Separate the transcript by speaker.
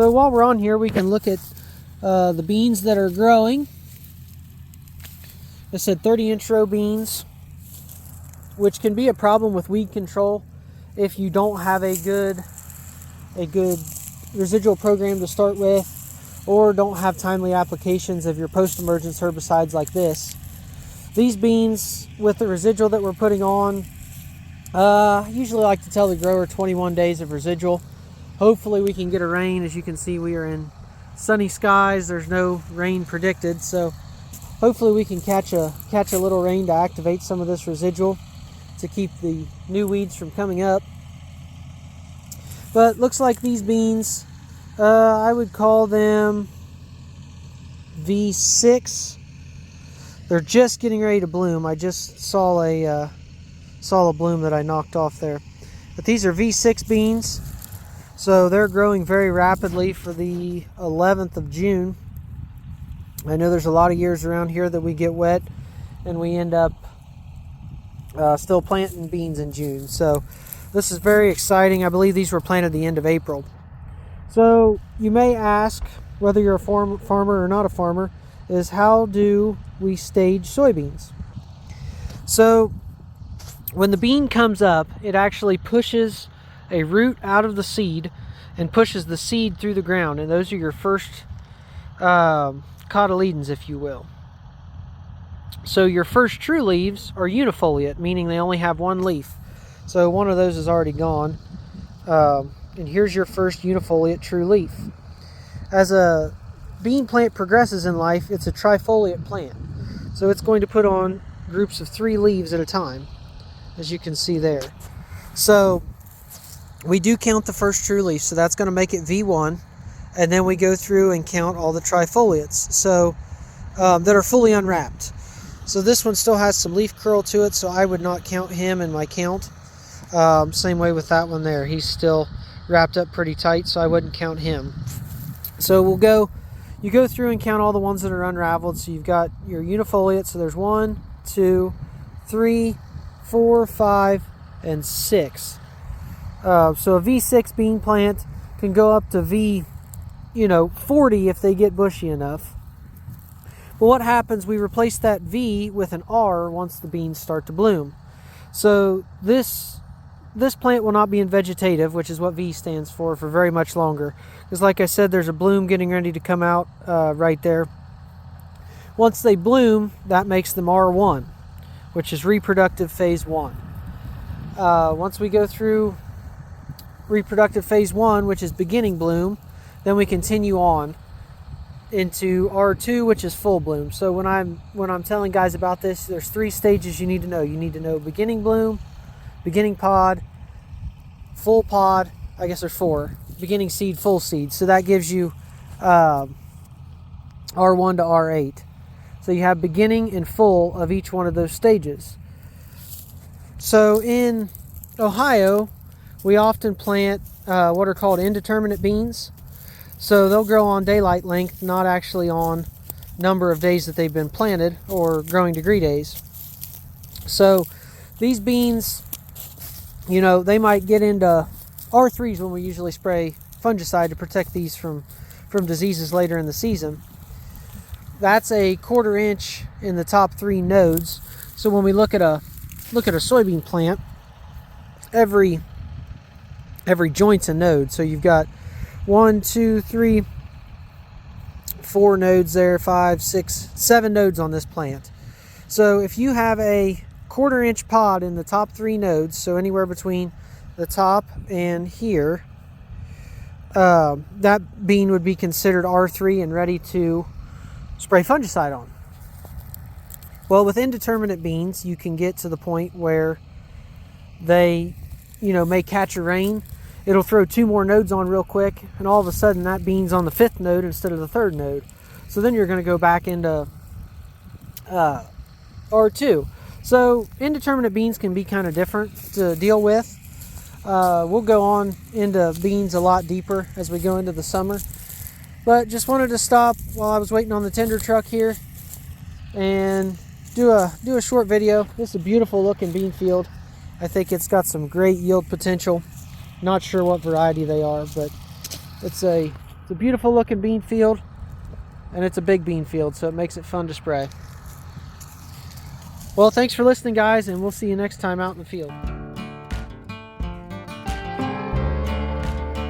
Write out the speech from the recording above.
Speaker 1: So while we're on here, we can look at the beans that are growing. I said 30-inch row beans, which can be a problem with weed control if you don't have a good residual program to start with, or don't have timely applications of your post-emergence herbicides like this. These beans, with the residual that we're putting on, I usually like to tell the grower 21 days of residual. Hopefully we can get a rain. As you can see, we are in sunny skies. There's no rain predicted, so hopefully we can catch a little rain to activate some of this residual to keep the new weeds from coming up. But looks like these beans, I would call them V6. They're just getting ready to bloom. I just saw a bloom that I knocked off there. But these are V6 beans. So they're growing very rapidly for the 11th of June. I know there's a lot of years around here that we get wet and we end up still planting beans in June. So this is very exciting. I believe these were planted the end of April. So you may ask, whether you're a farmer or not a farmer, is how do we stage soybeans? So when the bean comes up, it actually pushes a root out of the seed and pushes the seed through the ground, and those are your first cotyledons, if you will. So your first true leaves are unifoliate, meaning they only have one leaf. So one of those is already gone, and here's your first unifoliate true leaf. As a bean plant progresses in life, it's a trifoliate plant, so it's going to put on groups of 3 leaves at a time, as you can see there. So we do count the first true leaf, so that's going to make it V1, and then we go through and count all the trifoliates, so that are fully unwrapped. So this one still has some leaf curl to it, so I would not count him in my count. Same way with that one there. He's still wrapped up pretty tight, so I wouldn't count him. So you go through and count all the ones that are unraveled. So you've got your unifoliate, so there's 1, 2, 3, 4, 5, and 6. So a V6 bean plant can go up to V, 40 if they get bushy enough. But what happens, we replace that V with an R once the beans start to bloom. So this plant will not be in vegetative, which is what V stands for very much longer. Because like I said, there's a bloom getting ready to come out right there. Once they bloom, that makes them R1, which is reproductive phase 1. Once we go through reproductive phase 1, which is beginning bloom, then we continue on into R2, which is full bloom. So when I'm telling guys about this, there's 3 stages you need to know. You need to know beginning bloom, beginning pod, full pod. I guess there's 4. Beginning seed, full seed. So that gives you R1 to R8. So you have beginning and full of each one of those stages. So in Ohio, we often plant what are called indeterminate beans. So they'll grow on daylight length, not actually on number of days that they've been planted or growing degree days. So these beans, they might get into R3s when we usually spray fungicide to protect these from diseases later in the season. That's a 1/4 inch in the top 3 nodes. So when we look at a soybean plant, every joint's a node. So you've got 1, 2, 3, 4 nodes there, 5, 6, 7 nodes on this plant. So if you have a 1/4 inch pod in the top 3 nodes, so anywhere between the top and here, that bean would be considered R3 and ready to spray fungicide on. Well, with indeterminate beans, you can get to the point where they, may catch a rain. It'll throw 2 more nodes on real quick, and all of a sudden that bean's on the 5th node instead of the 3rd node. So then you're going to go back into R2. So indeterminate beans can be kind of different to deal with. We'll go on into beans a lot deeper as we go into the summer. But just wanted to stop while I was waiting on the tender truck here and do a short video. This is a beautiful looking bean field. I think it's got some great yield potential. Not sure what variety they are, but it's a It's a beautiful looking bean field, and it's a big bean field, so it makes it fun to spray. Well, thanks for listening, guys, and we'll see you next time out in the field.